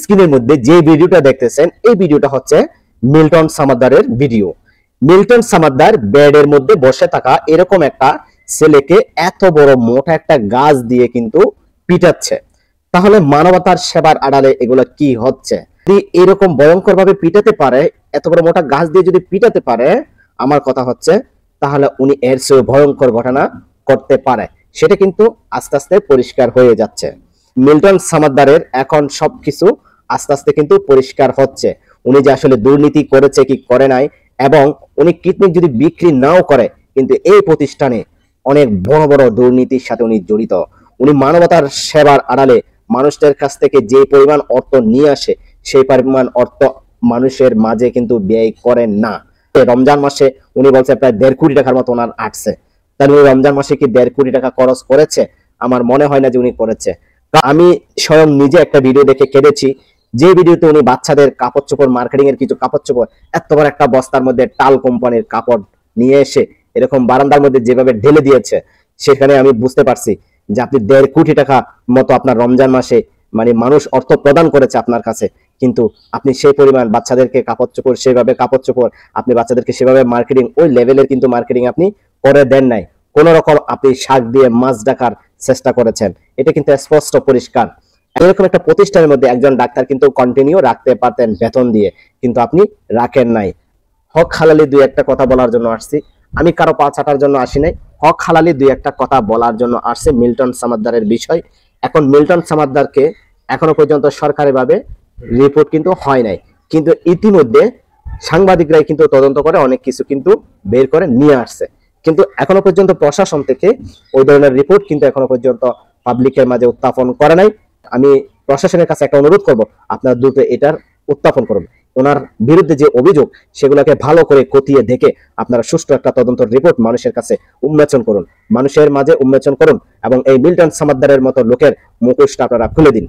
স্ক্রিনের মধ্যে যে ভিডিওটা দেখতেছেন এই ভিডিওটা হচ্ছে মিল্টন সামাদ্দারের ভিডিও। মিল্টন সামাদ্দার বেডের মধ্যে বসে থাকা এরকম একটা ছেলেকে এত বড় মোটা একটা গাছ দিয়ে কিন্তু পিটাচ্ছে। তাহলে মানবতার সেবার আড়ালে এগুলো কি হচ্ছে? যদি এরকম ভয়ঙ্কর ভাবে পিটাতে পারে, এত বড় মোটা গাছ দিয়ে যদি পিটাতে পারে, আমার কথা হচ্ছে তাহলে উনি এর চেয়ে ভয়ঙ্কর ঘটনা করতে পারে। সেটা কিন্তু আস্তে আস্তে পরিষ্কার হয়ে যাচ্ছে। মিল্টন সামাদ্দারের এখন সবকিছু আস্তে আস্তে কিন্তু পরিষ্কার হচ্ছে। উনি যে আসলে দুর্নীতি করেছে কি করে নাই, এবং উনি কিডনি যদি বিক্রি নাও করে কিন্তু এই প্রতিষ্ঠানে অনেক বড় বড় দুর্নীতির সাথে উনি জড়িত। উনি মানবতার সেবার আড়ালে মানুষদের কাছ থেকে যে পরিমাণ অর্থ নিয়ে আসে সেই পরিমাণ অর্থ মানুষের মাঝে কিন্তু ব্যয় করেন না। রমজান মাসে উনি বলছে প্রায় 1.5 কোটি টাকার মতো ওনার আসছে। তাহলে উনি রমজান মাসে কি 1.5 কোটি টাকা খরচ করেছে? আমার মনে হয় না যে উনি করেছে। আমি স্বয়ং নিজে একটা ভিডিও দেখে কেঁদেছি, যে ভিডিওতে উনি বাচ্চাদের কাপড় চোপড় মার্কেটিং এর কিছু কাপড় চোপড় এত বড় একটা বস্তার মধ্যে টাল কোম্পানির কাপড় নিয়ে এসে এরকম বারান্দার মধ্যে যেভাবে ঢেলে দিয়েছে, সেখানে আমি বুঝতে পারছি যে আপনি 1.5 কোটি টাকা মতো আপনার রমজান মাসে মানে মানুষ অর্থ প্রদান করেছে আপনার কাছে, কিন্তু আপনি সেই পরিমাণ বাচ্চাদেরকে কাপড় চোপড় সেভাবে কাপড় চোপড় আপনি বাচ্চাদেরকে সেভাবে মার্কেটিং ওই লেভেলের কিন্তু মার্কেটিং আপনি করে দেন নাই। কোন রকম আপনি শাক দিয়ে মাছ ডাকার চেষ্টা করেছেন, এটা কিন্তু স্পষ্ট পরিষ্কার। এরকম একটা প্রতিষ্ঠানের মধ্যে একজন ডাক্তার কিন্তু কন্টিনিউ রাখতে পারতেন বেতন দিয়ে, কিন্তু আপনি রাখেন নাই। হক হালালি দুই একটা কথা বলার জন্য আসছি, আমি কারো পা চাটার জন্য আসি নাই। হক হালালি দুই একটা কথা বলার জন্য আসছে মিল্টন সামাদ্দারের বিষয়। এখন মিল্টন সামাদ্দারকে এখনো পর্যন্ত সরকারিভাবে রিপোর্ট কিন্তু হয় নাই, কিন্তু ইতিমধ্যে সাংবাদিকরাই কিন্তু তদন্ত করে অনেক কিছু কিন্তু বের করে নিয়ে আসছে, কিন্তু এখনো পর্যন্ত প্রশাসন থেকে ওই ধরনের রিপোর্ট কিন্তু এখনো পর্যন্ত পাবলিকের মাঝে উত্থাপন করে নাই। আমি প্রশাসনের কাছে একটা অনুরোধ করব, আপনারা দ্রুত এটার উত্থাপন করুন। ওনার বিরুদ্ধে যে অভিযোগ সেগুলোকে ভালো করে খতিয়ে দেখে আপনারা সুষ্ঠু একটা তদন্ত রিপোর্ট মানুষের কাছে উন্মোচন করুন, মানুষের মাঝে উন্মোচন করুন, এবং এই মিল্টন সামাদ্দারের মতো লোকের মুখোশটা আপনারা খুলে দিন।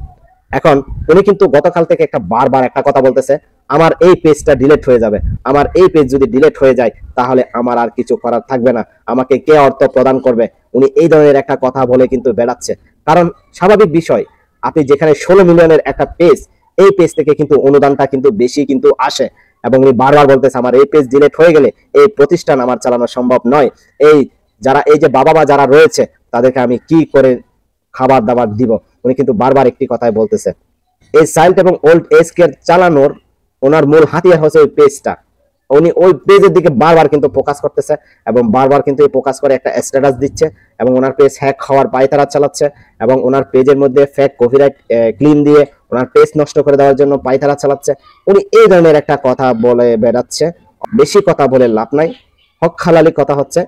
এখন উনি কিন্তু গতকাল থেকে বারবার একটা কথা বলতেছে, আমার এই পেজটা ডিলিট হয়ে যাবে, আমার এই পেজ যদি ডিলিট হয়ে যায় তাহলে আমার আর কিছু করার থাকবে না, আমাকে কে অর্থ প্রদান করবে? উনি এই ধরনের একটা কথা বলে কিন্তু বেড়াচ্ছে। কারণ স্বাভাবিক বিষয়, আপনি যেখানে 16 মিলিয়নের একটা পেজ, এই পেজ থেকে কিন্তু অনুদানটা কিন্তু বেশি কিন্তু আসে, এবং উনি বারবার বলতেছে আমার এই পেজ ডিলিট হয়ে গেলে এই প্রতিষ্ঠান আমার চালানো সম্ভব নয়। এই যে বাবা মা যারা রয়েছে তাদেরকে আমি কি করে খাবার দাবার দিব? উনি কিন্তু বারবার একটি কথাই বলতেছে। এই চাইল্ড এবং ওল্ড এজ কেয়ার চালানোর ওনার মূল হাতিয়ার হচ্ছে ওই পেজটা। উনি ওই পেজের দিকে বারবার কিন্তু ফোকাস করতেছে, এবং বারবার কিন্তু ফোকাস করে একটা স্ট্যাটাস দিচ্ছে, এবং ওনার পেজ হ্যাক হওয়ার পায়তারা চালাচ্ছে, এবং ওনার পেজের মধ্যে ফেক কপিরাইট ক্লেম দিয়ে ওনার পেজ নষ্ট করে দেওয়ার জন্য পায়তারা চালাচ্ছে। উনি এই ধরনের একটা কথা বলে বেড়াচ্ছে। বেশি কথা বলে লাভ নাই। হক হালালি কথা হচ্ছে,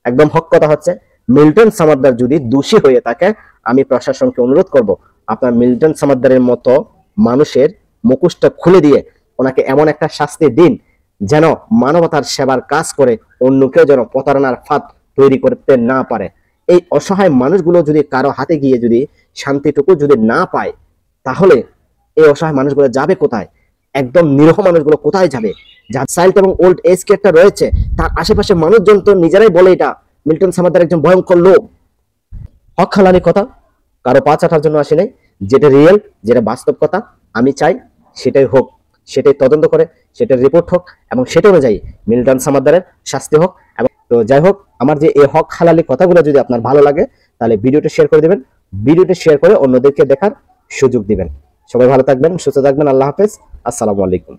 একদম হক কথা হচ্ছে, মিল্টন সামাদ্দার যদি দোষী হয়ে থাকে আমি প্রশাসনকে অনুরোধ করব, আপনার মিল্টন সামাদ্দারের মতো মানুষের মুখোশটা খুলে দিয়ে ওনাকে এমন একটা শাস্তি দিন যেন মানবতার সেবার কাজ করে অন্য কেউ যেন প্রতারণার ফাঁদ তৈরি করতে না পারে। এই অসহায় মানুষগুলো যদি কারো হাতে গিয়ে যদি শান্তিটুকু যদি না পায়, তাহলে এই অসহায় মানুষগুলো যাবে কোথায়? একদম নিরীহ মানুষগুলো কোথায় যাবে? যার চাইল্ড এবং ওল্ড এজ কেয়ারটা রয়েছে তার আশেপাশে মানুষজন তো নিজেরাই বলে এটা মিল্টন সামাদ্দার একজন ভয়ঙ্কর লোক। হক হালালি কথা কারো পা চাটার জন্য আসে নাই, যেটা রিয়েল, যেটা বাস্তব কথা আমি চাই সেটাই হোক, সেটাই তদন্ত করে সেটার রিপোর্ট হোক, এবং সেটা অনুযায়ী মিল্টন সামাদ্দারের শাস্তি হোক। এবং তো যাই হোক, আমার যে এই হক হালালি কথাগুলো যদি আপনার ভালো লাগে তাহলে ভিডিওটা শেয়ার করে দিবেন, ভিডিওটা শেয়ার করে অন্যদেরকে দেখার সুযোগ দিবেন। সবাই ভালো থাকবেন, সুস্থ থাকবেন। আল্লাহ হাফেজ, আসসালামু আলাইকুম।